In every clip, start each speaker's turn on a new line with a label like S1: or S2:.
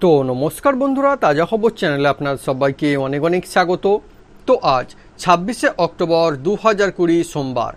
S1: তো নমস্কার বন্ধুরা, তাজা খবর চ্যানেলে আপনার সবাইকে অনেক অনেক স্বাগত। তো আজ 26শে অক্টোবর 2020 সোমবার।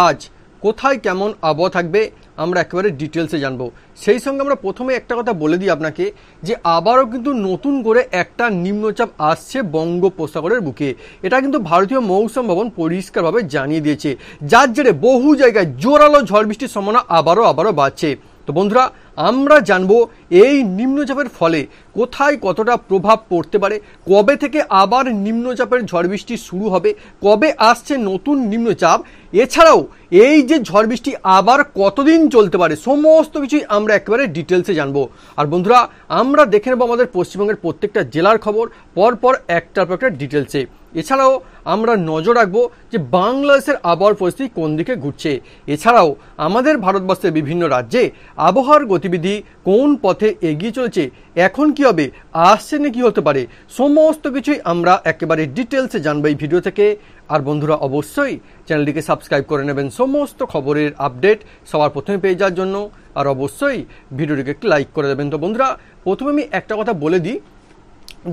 S1: আজ কোথায় কেমন আবহাওয়া থাকবে আমরা একেবারে ডিটেলসে জানবো। সেই সঙ্গে আমরা প্রথমে একটা কথা বলে দিই আপনাকে যে আবারও কিন্তু নতুন করে একটা নিম্নচাপ আসছে বঙ্গোপসাগরের বুকে। এটা কিন্তু ভারতীয় মৌসুম ভবন পরিষ্কারভাবে জানিয়ে দিয়েছে, যার জেরে বহু জায়গায় জোরালো ঝড় বৃষ্টির সম্ভাবনা আবারও বাড়ছে। তো বন্ধুরা, আমরা জানবো এই নিম্নচাপের ফলে কোথায় কতটা প্রভাব পড়তে পারে, কবে থেকে আবার নিম্নচাপের ঝড় বৃষ্টি শুরু হবে, কবে আসছে নতুন নিম্নচাপ, এছাড়াও এই যে ঝড় বৃষ্টি আবার কতদিন চলতে পারে, সমস্ত কিছুই আমরা একেবারে ডিটেলসে জানবো। আর বন্ধুরা, আমরা দেখে নেবো আমাদের পশ্চিমবঙ্গের প্রত্যেকটা জেলার খবর পরপর একটার পর একটা ডিটেলসে। এছাড়াও আমরা নজর রাখবো যে বাংলাদেশের আবহাওয়ার পরিস্থিতি কোন দিকে ঘুরছে। এছাড়াও আমাদের ভারতবর্ষের বিভিন্ন রাজ্যে আবহাওয়ার গতিবিধি কোন পথে এগিয়ে চলছে, এখন কি হবে, আসছে না কি হতে পারে, সমস্ত কিছুই আমরা একেবারে ডিটেলসে জানবো এই ভিডিও থেকে। আর বন্ধুরা, অবশ্যই চ্যানেলটিকে সাবস্ক্রাইব করে নেবেন সমস্ত খবরের আপডেট সবার প্রথমে পেয়ে যাওয়ার জন্য। আর অবশ্যই ভিডিওটিকে একটু লাইক করে দেবেন। তো বন্ধুরা, প্রথমে আমি একটা কথা বলে দিই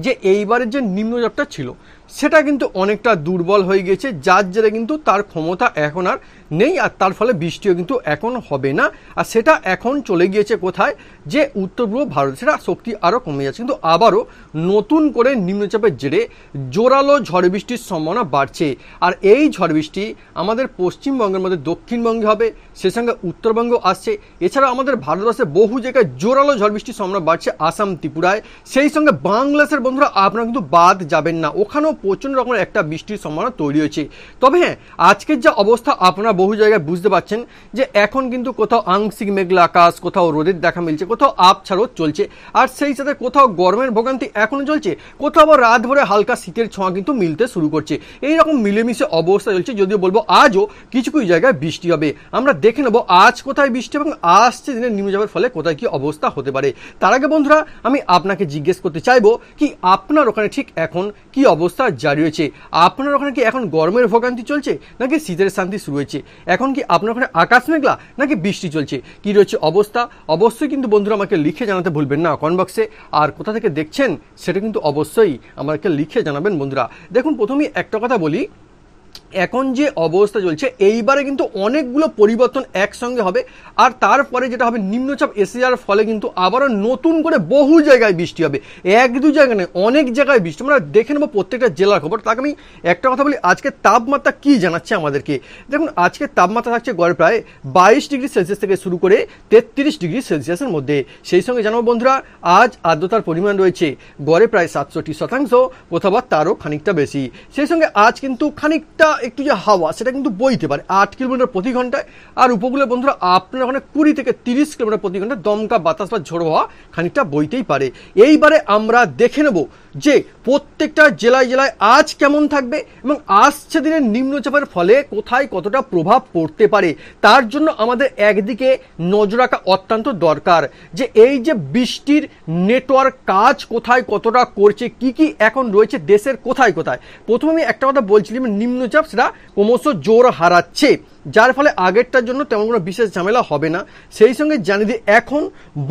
S1: যে এইবারের যে নিম্নচাপটা ছিল সেটা কিন্তু অনেকটা দুর্বল হয়ে গেছে, যার জেরে কিন্তু তার ক্ষমতা এখন আর নেই, আর তার ফলে বৃষ্টিও কিন্তু এখন হবে না। আর সেটা এখন চলে গিয়েছে কোথায়, যে উত্তর পূর্ব ভারত, সেটা শক্তি আরও কমে যাচ্ছে। কিন্তু আবারও নতুন করে নিম্নচাপের জেরে জোরালো ঝড় বৃষ্টির সম্ভাবনা বাড়ছে। আর এই ঝড় বৃষ্টি আমাদের পশ্চিমবঙ্গের মধ্যে দক্ষিণবঙ্গে হবে, সে সঙ্গে উত্তরবঙ্গ আসছে। এছাড়া আমাদের ভারতবর্ষে বহু জায়গায় জোরালো ঝড় বৃষ্টির সম্ভাবনা বাড়ছে আসাম, ত্রিপুরায়। সেই সঙ্গে বাংলাদেশের বন্ধুরা আপনারা কিন্তু বাদ যাবেন না, ওখানেও প্রচণ্ড রকমের একটা বৃষ্টির সম্ভাবনা তৈরি হয়েছে। তবে হ্যাঁ, আজকের যা অবস্থা আপনারা বহু জায়গায় বুঝতে পারছেন যে এখন কিন্তু কোথাও আংশিক মেঘলা আকাশ, কোথাও রোদের দেখা মিলছে, কোথাও আবছাড়ও চলছে, আর সেই সাথে কোথাও গরমের ভোগান্তি এখনো চলছে, কোথাও আবার রাত ভরে হালকা শীতের ছোঁয়া কিন্তু মিলতে শুরু করছে। এইরকম মিলেমিশে অবস্থা চলছে, যদিও বলবো আজও কিছু কিছু জায়গায় বৃষ্টি হবে। আমরা দেখে নেবো আজ কোথায় বৃষ্টি এবং আসছে দিনের নিম্নচাপের ফলে কোথায় কি অবস্থা হতে পারে। তার আগে বন্ধুরা, আমি আপনাকে জিজ্ঞেস করতে চাইবো কি আপনার ওখানে ঠিক এখন কি অবস্থা জারি হয়েছে। আপনার ওখানে কি এখন গরমের ভোগান্তি চলছে নাকি শীতের শান্তি শুরু হয়েছে? এখন কি আপনার ওখানে আকাশ মেঘলা নাকি বৃষ্টি চলছে? কি রয়েছে অবস্থা অবশ্যই কিন্তু বন্ধুরা আমাকে লিখে জানাতে ভুলবেন না কমেন্ট বক্সে। আর কোথা থেকে দেখছেন সেটা কিন্তু অবশ্যই আমাকে লিখে জানাবেন বন্ধুরা। দেখুন, প্রথমেই একটা কথা বলি, এখন যে অবস্থা চলছে এইবারে কিন্তু অনেকগুলো পরিবর্তন একসঙ্গে হবে। আর তারপরে যেটা হবে, নিম্নচাপ এসে যাওয়ার ফলে কিন্তু আবারও নতুন করে বহু জায়গায় বৃষ্টি হবে, এক দু জায়গায় নয়, অনেক জায়গায় বৃষ্টি। আমরা দেখে নেবো প্রত্যেকটা জেলার খবর। তাকে আমি একটা কথা বলি, আজকে তাপমাত্রা কি জানাচ্ছে আমাদেরকে। দেখুন, আজকে তাপমাত্রা থাকছে গড়ে প্রায় 22 ডিগ্রি সেলসিয়াস থেকে শুরু করে 33 ডিগ্রি সেলসিয়াসের মধ্যে। সেই সঙ্গে জানাবো বন্ধুরা, আজ আর্দ্রতার পরিমাণ রয়েছে গড়ে প্রায় 67%, কোথাও তারও খানিকটা বেশি। সেই সঙ্গে আজ কিন্তু খানিকটা একটু যে হাওয়া সেটা কিন্তু বইতে পারে 8 কিলোমিটার প্রতি ঘন্টায়। আর উপকূলে বন্ধুরা আপনার ওখানে 20 থেকে 30 কিলোমিটার প্রতি ঘন্টায় দমকা বাতাস বা ঝোড়ো হওয়া খানিকটা বইতেই পারে। এইবারে আমরা দেখে নেব যে প্রত্যেকটা জেলায় জেলায় আজ কেমন থাকবে এবং আসছে দিনের নিম্নচাপের ফলে কোথায় কতটা প্রভাব পড়তে পারে। তার জন্য আমাদের একদিকে নজর রাখা অত্যন্ত দরকার যে এই যে বৃষ্টির নেটওয়ার্ক কাজ কোথায় কতটা করছে, কি কি এখন রয়েছে দেশের কোথায় কোথায়। প্রথমে আমি একটা কথা বলছিলাম, নিম্নচাপ সেটা ক্রমশ জোর হারাচ্ছে, যার ফলে আগেরটার জন্য তেমন কোনো বিশেষ ঝামেলা হবে না। সেই সঙ্গে জানিয়ে দিই, এখন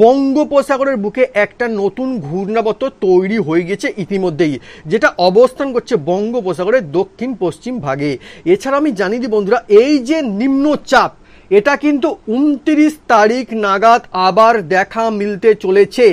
S1: বঙ্গোপসাগরের বুকে একটা নতুন ঘূর্ণাবর্ত তৈরি হয়ে গেছে ইতিমধ্যেই, যেটা অবস্থান করছে বঙ্গোপসাগরের দক্ষিণ পশ্চিম ভাগে। এছাড়া আমি জানিয়ে দিই বন্ধুরা, এই যে নিম্নচাপ এটা কিন্তু 29 তারিখ নাগাদ আবার দেখা মিলতে চলেছে।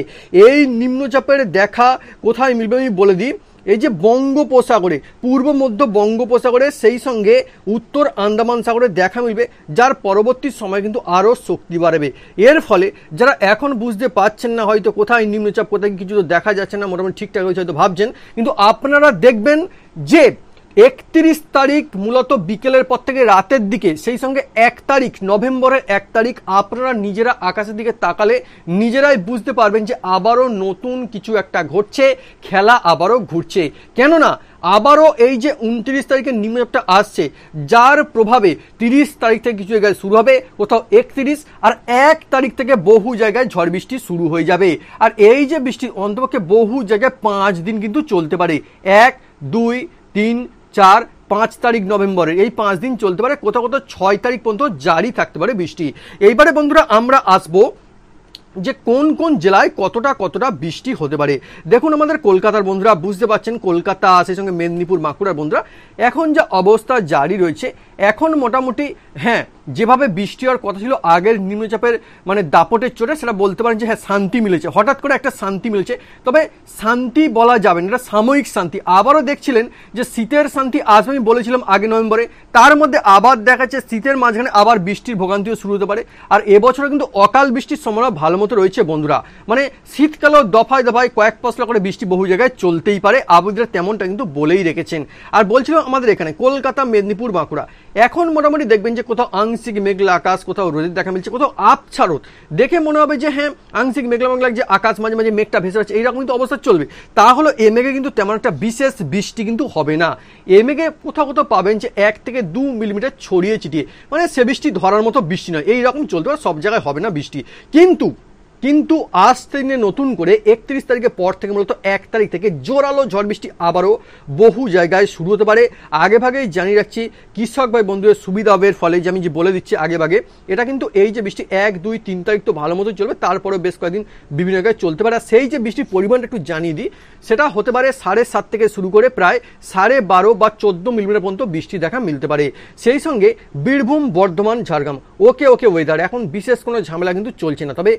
S1: এই নিম্নচাপের দেখা কোথায় মিলবে আমি বলে দিই, এই যে বঙ্গোপসাগরে, পূর্ব মধ্য বঙ্গোপসাগরে, সেই সঙ্গে উত্তর আন্দামান সাগরে দেখা মিলবে, যার পরবর্তী সময় কিন্তু আরও শক্তি বাড়বে। এর ফলে যারা এখন বুঝতে পারছেন না হয়তো কোথায় নিম্নচাপ, কোথায় কিছু তো দেখা যাচ্ছে না, মোটামুটি ঠিকঠাক হয়েছে হয়তো ভাবছেন, কিন্তু আপনারা দেখবেন যে 31 তারিখ মূলত বিকেলের পর থেকে রাতের দিকে, সেই সঙ্গে 1 তারিখ নভেম্বরের 1 তারিখ আপনারা নিজেরা আকাশের দিকে তাকালে নিজেরাই বুঝতে পারবেন যে আবারও নতুন কিছু একটা ঘটছে, খেলা আবারও ঘুরছে। কেননা আবারও এই যে 29 তারিখের নিম্নচাপটা আসছে, যার প্রভাবে 30 তারিখ থেকে কিছু জায়গায় শুরু হবে, কোথাও 31, আর 1 তারিখ থেকে বহু জায়গায় ঝড় বৃষ্টি শুরু হয়ে যাবে। আর এই যে বৃষ্টি অন্তপক্ষে বহু জায়গায় 5 দিন কিন্তু চলতে পারে, 1, 2, 3, 4, 5 তারিখ নভেম্বরের এই 5 দিন চলতে পারে, কোথাও কোথাও 6 তারিখ পর্যন্ত জারি থাকতে পারে বৃষ্টি। এইবারে বন্ধুরা আমরা আসবো যে কোন কোন জেলায় কতটা বৃষ্টি হতে পারে। দেখুন আমাদের কলকাতার বন্ধুরা বুঝতে পারছেন, কলকাতা সেই সঙ্গে মেদিনীপুর বাঁকুড়ার বন্ধুরা এখন যা অবস্থা জারি রয়েছে, এখন মোটামুটি হ্যাঁ যেভাবে বৃষ্টি হওয়ার কথা ছিল আগের নিম্নচাপের মানে দাপটের চোটে, সেটা বলতে পারেন যে হ্যাঁ শান্তি মিলেছে, হঠাৎ করে একটা শান্তি মিলেছে। তবে শান্তি বলা যাবে না, এটা সাময়িক শান্তি। আবারও দেখছিলেন যে শীতের শান্তি আসবে, আমি বলেছিলাম আগে নভেম্বরে, তার মধ্যে আবার দেখাচ্ছে শীতের মাঝখানে আবার বৃষ্টির ভোগান্তিও শুরু হতে পারে। আর এবছরে কিন্তু অকাল বৃষ্টির সম্ভাবনা ভালো মতো রয়েছে বন্ধুরা, মানে শীতকালেও দফায় দফায় কয়েক পশলা করে বৃষ্টি বহু জায়গায় চলতেই পারে, আবহাওয়াবিদরা তেমনটা কিন্তু বলেই রেখেছেন। আর বলছিলাম আমাদের এখানে কলকাতা, মেদিনীপুর, বাঁকুড়া এখন মোটামুটি দেখবেন যে কোথাও আংশিক মেঘলা আকাশ, কোথাও রোদের দেখা মিলছে, কোথাও আবছা রোদ, দেখে মনে হবে যে হ্যাঁ আংশিক মেঘলা মেঘলা যে আকাশ মাঝে মাঝে মেঘটা ভেসে যাচ্ছে, এইরকম কিন্তু অবস্থা চলবে। তাহলে এ মেঘে কিন্তু তেমন একটা বিশেষ বৃষ্টি কিন্তু হবে না। এ মেঘে কোথাও কোথাও পাবেন যে 1 থেকে 2 মিলিমিটার ছড়িয়ে ছিটিয়ে, মানে সে বৃষ্টি ধরার মতো বৃষ্টি নয়, এইরকম চলতে পারে, সব জায়গায় হবে না বৃষ্টি। কিন্তু আজ থেকে নতুন করে 31 তারিখের পর থেকে মূলত 1 তারিখ থেকে জোরালো ঝড় বৃষ্টি আবারও বহু জায়গায় শুরু হতে পারে। আগেভাগেই জানিয়ে রাখছি কৃষক ভাই বন্ধুদের সুবিধা হবে, ফলে যে আমি যে বলে দিচ্ছি আগেভাগে, এটা কিন্তু এই যে বৃষ্টি 1, 2, 3 তারিখ তো ভালো মতো চলবে, তারপরে বেশ কয়েকদিন বিভিন্ন জায়গায় চলতে পারে। সেই যে বৃষ্টির পরিমাণটা একটু জানিয়ে দিই, সেটা হতে পারে 7.5 থেকে শুরু করে প্রায় 12.5 বা 14 মিলিমিটার পর্যন্ত বৃষ্টি দেখা মিলতে পারে। সেই সঙ্গে বীরভূম, বর্ধমান, ঝাড়গ্রাম ওকে ওয়েদার, এখন বিশেষ কোনো ঝামেলা কিন্তু চলছে না। তবে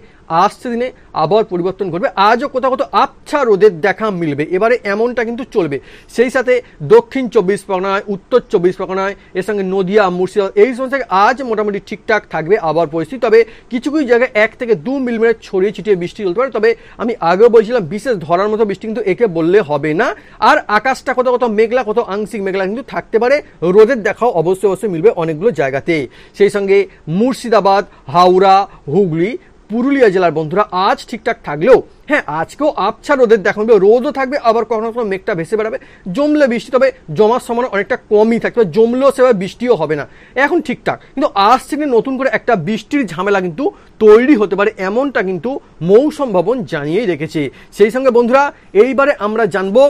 S1: আসছে দিনে আবার পরিবর্তন করবে, আজও কোথাও কোথাও আবছা রোদের দেখা মিলবে, এবারে এমনটা কিন্তু চলবে। সেই সাথে দক্ষিণ 24 পরগনায়, উত্তর 24 পরগনায়, এর সঙ্গে নদিয়া, মুর্শিদাবাদ এই সমস্ত আজ মোটামুটি ঠিকঠাক থাকবে আবহাওয়ার পরিস্থিতি। তবে কিছু কিছু জায়গায় 1 থেকে 2 মিলিমিটার ছড়িয়ে ছিটিয়ে বৃষ্টি চলতে পারে। তবে আমি আগেও বলছিলাম বিশেষ ধরার মতো বৃষ্টি কিন্তু একে বললে হবে না। আর আকাশটা কোথাও কোথাও মেঘলা, কোথাও আংশিক মেঘলা কিন্তু থাকতে পারে, রোদের দেখাও অবশ্যই মিলবে অনেকগুলো জায়গাতে। সেই সঙ্গে মুর্শিদাবাদ, হাওড়া, হুগলি, পুরুলিয়া জেলার বন্ধুরা আজ ঠিকঠাক থাকলেও হ্যাঁ আজকেও আবছা রোদের দেখা মিলবে, রোদও থাকবে, আবার কখনো কখনো মেঘটা ভেসে বেড়াবে, জমলে বৃষ্টি, তবে জমার সম্ভাবনা অনেকটা কমই থাকবে, জমলেও সেভাবে বৃষ্টিও হবে না, এখন ঠিকঠাক। কিন্তু আজ থেকে নতুন করে একটা বৃষ্টির ঝামেলা কিন্তু তৈরি হতে পারে, এমনটা কিন্তু মৌসুম ভবন জানিয়েই রেখেছে। সেই সঙ্গে বন্ধুরা এইবারে আমরা জানবো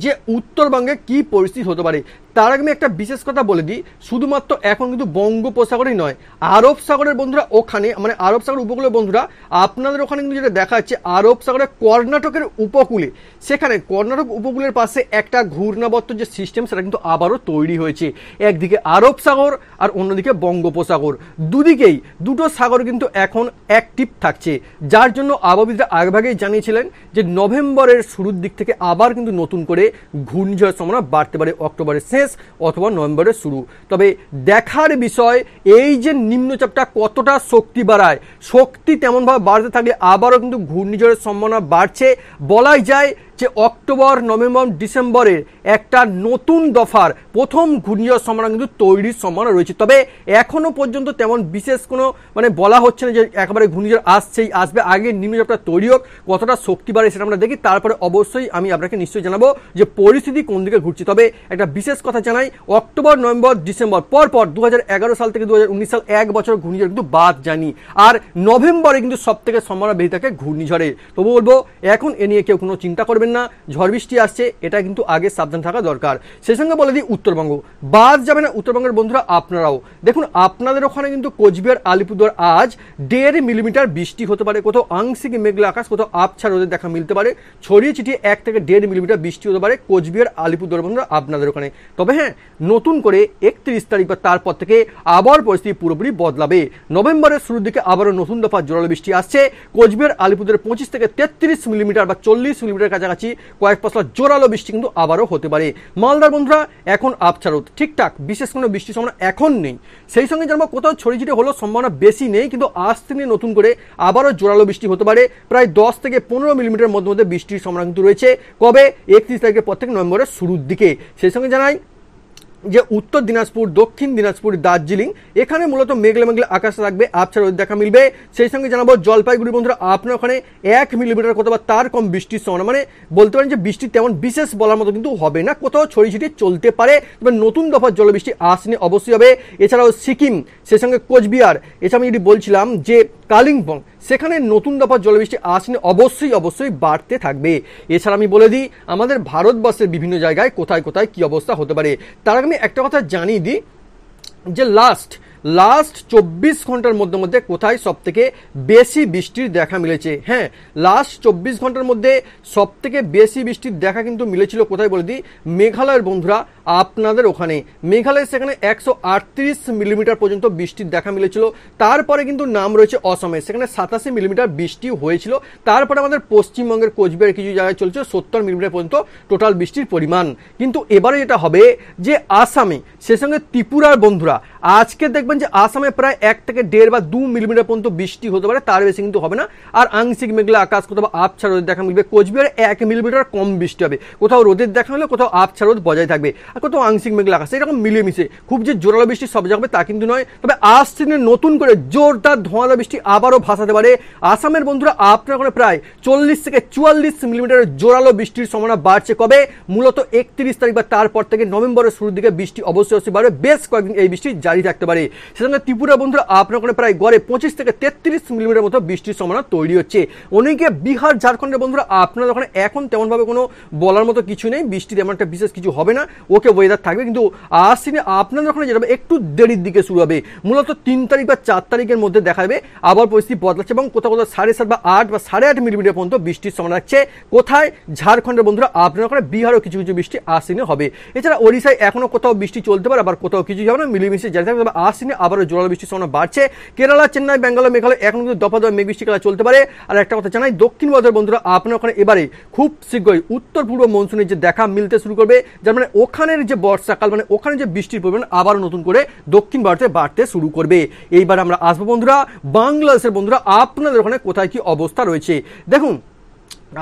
S1: যে উত্তরবঙ্গে কি পরিস্থিতি হতে পারে। তার আগে আমি একটা বিশেষ কথা বলে দিই, শুধুমাত্র এখন কিন্তু বঙ্গোপসাগরই নয়, আরব সাগরের বন্ধুরা ওখানে, মানে আরব সাগর উপকূলের বন্ধুরা আপনাদের ওখানে কিন্তু যেটা দেখা যাচ্ছে, আরব সাগরের কর্ণাটকের উপকূলে, সেখানে কর্ণাটক উপকূলের পাশে একটা ঘূর্ণাবর্ত যে সিস্টেম, সেটা কিন্তু আবারও তৈরি হয়েছে। একদিকে আরব সাগর আর অন্যদিকে বঙ্গোপসাগর, দুদিকেই দুটো সাগর কিন্তু এখন অ্যাক্টিভ থাকছে, যার জন্য আবহাওয়াবিদরা আগেভাগেই জানিয়েছিলেন যে নভেম্বরের শুরুর দিক থেকে আবার কিন্তু নতুন করে ঘূর্ণিঝড়ের সম্ভাবনা বাড়তে পারে, অক্টোবরের শেষ অথবা নভেম্বরের শুরু। তবে দেখার বিষয় এই যে নিম্নচাপটা কতটা শক্তি বাড়ায়, শক্তি তেমনভাবে বাড়তে থাকলে আবারও কিন্তু ঘূর্ণিঝড়ের সম্ভাবনা বাড়ছে। বলাই যায় যে অক্টোবর, নভেম্বর, ডিসেম্বরের একটা নতুন দফার প্রথম ঘূর্ণিঝড় সম্ভাবনা কিন্তু তৈরির সম্ভাবনা রয়েছে। তবে এখনো পর্যন্ত তেমন বিশেষ কোনো মানে বলা হচ্ছে না যে একেবারে ঘূর্ণিঝড় আসবে, আগে নিম্নচাপটা তৈরি হোক, কতটা শক্তি বাড়ে সেটা আমরা দেখি, তারপরে অবশ্যই আমি আপনাকে নিশ্চয়ই জানাবো যে পরিস্থিতি কোন দিকে ঘুরছে। তবে একটা বিশেষ কথা জানাই, অক্টোবর, নভেম্বর, ডিসেম্বর পর 2011 সাল থেকে 2019 সাল 1 বছর ঘূর্ণিঝড় কিন্তু বাদ জানি, আর নভেম্বরে কিন্তু সব থেকে সম্ভাবনা বেশি থাকে ঘূর্ণিঝড়ের। তবু বলবো এখন এ নিয়ে কেউ কোনো চিন্তা করবেন না, ঝড় বৃষ্টি আসছে, এটা কিন্তু আগে সাবধান থাকা দরকার। সেই সঙ্গে বলে দিই উত্তরবঙ্গ বাদ যাবে না, উত্তরবঙ্গের বন্ধুরা আপনারাও দেখুন, আপনাদের ওখানে কিন্তু কোচবিহার, আলিপুরদুয়ার আজ 1.5 মিলিমিটার বৃষ্টি হতে পারে, কোথাও আংশিক মেঘলা আকাশ, কোথাও আবছা রোদের দেখা মিলতে পারে, ছড়িয়ে ছিটিয়ে 1 থেকে 1.5 মিলিমিটার বৃষ্টি হতে পারে কোচবিহার, আলিপুরদুয়ার বন্ধুরা আপনাদের ওখানে। তবে হ্যাঁ নতুন করে 31 তারিখ বা তারপর থেকে আবার পরিস্থিতি পুরোপুরি বদলাবে। নভেম্বরের শুরুর দিকে আবারও নতুন দফা জোরালো বৃষ্টি আসছে, কোচবিহার, আলিপুরদুয়ারে 25 থেকে 33 মিলিমিটার বা 40 মিলিমিটার কাছাকাছি কয়েক পশলা জোরালো বৃষ্টি কিন্তু আবারও হতে পারে। মালদার বন্ধুরা এখন আবছা রোদ, ঠিকঠাক, বিশেষ কোনো বৃষ্টির সম্ভাবনা এখন নেই। সেই সঙ্গে জানবো কোথাও ছড়িয়ে ছিটিয়ে হলো সম্ভাবনা বেশি নেই, কিন্তু আজ থেকে নতুন করে আবারও জোরালো বৃষ্টি হতে পারে, প্রায় 10 থেকে 15 মিলিমিটার মধ্যে বৃষ্টির সম্ভাবনা কিন্তু রয়েছে। কবে? 31 তারিখের পর থেকে নভেম্বরের শুরুর দিকে। সেই সঙ্গে জানাই যে উত্তর দিনাজপুর, দক্ষিণ দিনাজপুর, দার্জিলিং এখানে মূলত মেঘলা মেঘলা আকাশ থাকবে, আবছা রোদ দেখা মিলবে। সেই সঙ্গে জানাবো জলপাইগুড়ি বন্ধুরা আপনার ওখানে 1 মিলিমিটার কোথাও বা তার কম বৃষ্টির সম্ভাবনা, মানে বলতে পারেন যে বৃষ্টি তেমন বিশেষ বলার মতো কিন্তু হবে না, কোথাও ছড়িয়ে ছিটিয়ে চলতে পারে, তবে নতুন দফার জলবৃষ্টি আসেনি অবশ্যই হবে। এছাড়াও সিকিম, সেই সঙ্গে কোচবিহার, এছাড়া আমি যদি বলছিলাম যে কালিম্পং, সেখানে নতুন দফার জলবৃষ্টি আসেনি অবশ্যই বাড়তে থাকবে। এছাড়া আমি বলে দিই আমাদের ভারতবর্ষের বিভিন্ন জায়গায় কোথায় কোথায় কি অবস্থা হতে পারে। তার আগে আমি একটা কথা জানিয়ে দিই যে লাস্ট লাস্ট 24 ঘন্টার মধ্যে কোথায় সব থেকে বেশি বৃষ্টির দেখা মিলেছে। হ্যাঁ, লাস্ট 24 ঘন্টার মধ্যে সব থেকে বেশি বৃষ্টির দেখা কিন্তু মিলেছিল কোথায় বলে দিই, মেঘালয়ের বন্ধুরা আপনাদের ওখানে। মেঘালয় সেখানে 138 মিলিমিটার পর্যন্ত বৃষ্টির দেখা মিলেছিল। তারপরে কিন্তু নাম রয়েছে অসমে, সেখানে 87 মিলিমিটার বৃষ্টি হয়েছিল। তারপরে আমাদের পশ্চিমবঙ্গের কোচবিহার কিছু জায়গায় চলছে 70 মিলিমিটার পর্যন্ত টোটাল বৃষ্টির পরিমাণ। কিন্তু এবারে যেটা হবে যে আসামে, সে সঙ্গে ত্রিপুরার বন্ধুরা আজকে দেখবেন যে আসামে প্রায় 1 থেকে 1.5 বা 2 মিলিমিটার পর্যন্ত বৃষ্টি হতে পারে, তার বেশি কিন্তু হবে না। আর আংশিক মেঘলা আকাশ, কোথাও আবছা রোদের দেখা মিলবে। কোচবিহারে 1 মিলিমিটার কম বৃষ্টি হবে, কোথাও রোদের দেখা হলে কোথাও আবছা রোদ বজায় থাকবে, আর কোথাও আংশিক মেঘলা আকাশ, এরকম মিলেমিশে। খুব যে জোরালো বৃষ্টি সব জায়গায় তা কিন্তু নয়। তবে আজ দিনে নতুন করে জোরদার ধোঁয়াধা বৃষ্টি আবারও ভাসাতে পারে আসামের বন্ধুরা। আপনার ওখানে প্রায় 40 থেকে 44 মিলিমিটারের জোরালো বৃষ্টির সম্ভাবনা বাড়ছে। কবে? মূলত 31 তারিখ বা তারপর থেকে নভেম্বরের শুরুর দিকে বৃষ্টি অবশ্যই বাড়বে। বেশ কয়েকদিন এই বৃষ্টি জারি থাকতে পারে। সেজন্য ত্রিপুরা বন্ধুরা আপনার ওখানে প্রায় গড়ে 25 থেকে 33 মিলিমিটার মতো বৃষ্টির সম্ভাবনা তৈরি হচ্ছে। অনেকে বিহার ঝাড়খণ্ডের বন্ধুরা আপনার ওখানে এখন তেমনভাবে কোনো বলার মতো কিছু নেই, বৃষ্টি তেমন একটা বিশেষ কিছু হবে না, ওকে ওয়েদার থাকবে। কিন্তু আজ দিনে আপনাদের ওখানে যেটা একটু দেরির দিকে শুরু হবে, মূলত 3 তারিখ বা 4 তারিখের মধ্যে দেখা যাবে আবার পরিস্থিতি বদলাচ্ছে এবং কোথাও কোথাও 7.5 বা 8 বা 8.5 মিলিমিটার পর্যন্ত বৃষ্টির সম্ভাবনা রাখছে। কোথায়? ঝাড়খণ্ডের বন্ধুরা আপনার ওখানে, বিহারও কিছু কিছু বৃষ্টি আজ দিনে হবে। এছাড়া ওড়িশায় এখনো কোথাও বৃষ্টি চলতে পারে, আবার কোথাও কিছু হবে না, মিলেমিশে জারি থাকবে। তবে আজ দিনে আবারও জোরালো বৃষ্টির সম্ভাবনা বাড়ছে। কেরালা, চেন্নাই, বেঙ্গালুরু, মেঘালয় এখন কিন্তু দফা দফা মেঘ বৃষ্টি খেলা চলতে পারে। আর একটা কথা জানাই, দক্ষিণ ভারতের বন্ধুরা আপনার ওখানে এবারে খুব শীঘ্রই উত্তর পূর্ব মনসুনের যে দেখা মিলতে শুরু করবে, যার মানে ওখানের যে বর্ষাকাল, মানে ওখানে যে বৃষ্টির পরিমাণ আবারও নতুন করে দক্ষিণ ভারতে বাড়তে শুরু করবে। এইবার আমরা আসবো বন্ধুরা বাংলাদেশের বন্ধুরা আপনাদের ওখানে কোথায় কি অবস্থা রয়েছে। দেখুন,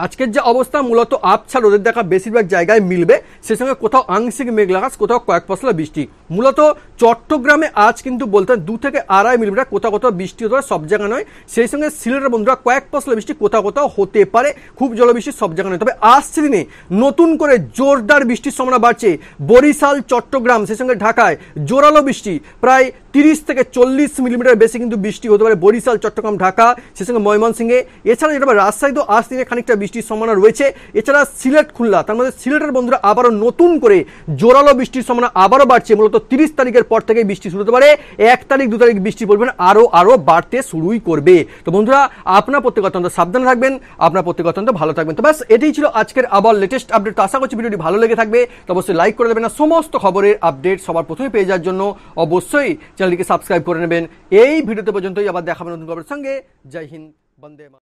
S1: আজকের যে অবস্থা মূলত আবছা রোদের দেখা বেশিরভাগ জায়গায় মিলবে, সে সঙ্গে কোথাও আংশিক মেঘলা আকাশ, কোথাও কয়েক পশলা বৃষ্টি। মূলত চট্টগ্রামে আজ কিন্তু বলতে 2 থেকে 2.5 মিলিমিটার কোথাও কোথাও বৃষ্টি হতে পারে, সব জায়গায় নয়। সেই সঙ্গে সিলেটের বন্ধুরা কয়েক পশলা বৃষ্টি কোথাও কোথাও হতে পারে, খুব জলবৃষ্টি সব জায়গায় নয়। তবে আসছে দিনে নতুন করে জোরদার বৃষ্টির সম্ভাবনা বাড়ছে। বরিশাল, চট্টগ্রাম, সেই সঙ্গে ঢাকায় জোরালো বৃষ্টি প্রায় 30 থেকে 40 মিলিমিটার বেশি কিন্তু বৃষ্টি হতে পারে বরিশাল, চট্টগ্রাম, ঢাকা, সেই সঙ্গে ময়মনসিংহে। এছাড়া যেটা রাজশাহীতেও আজ দিনে খানিকটা বৃষ্টির সম্ভাবনা রয়েছে। এছাড়া সিলেট, খুলনা, তার মধ্যে সিলেটের বন্ধুরা আবারও নতুন করে জোরালো বৃষ্টির সম্ভাবনা আবারও বাড়ছে। মূলত 30 তারিখের পর থেকে বৃষ্টি শুরু হতে পারে, 1 তারিখ 2 তারিখ বৃষ্টি পড়বে না, আরো বাড়তে শুরুই করবে। তো বন্ধুরা আপনার প্রত্যেক অত্যন্ত সাবধানে থাকবেন, আপনার প্রত্যেক অত্যন্ত ভালো থাকবেন। তো ব্যাস এটাই ছিল আজকের আবার লেটেস্ট আপডেট। আশা করছি ভিডিওটি ভালো লেগে থাকবে, তো অবশ্যই লাইক করে দেবেন। না সমস্ত খবরের আপডেট সবার প্রথমে পেয়ে যাওয়ার জন্য অবশ্যই চ্যানেলটিকে সাবস্ক্রাইব করে নেবেন। এই ভিডিওতে পর্যন্তই, আবার দেখাবেন নতুন খবরের সঙ্গে। জয় হিন্দ, বন্দে মাতরম।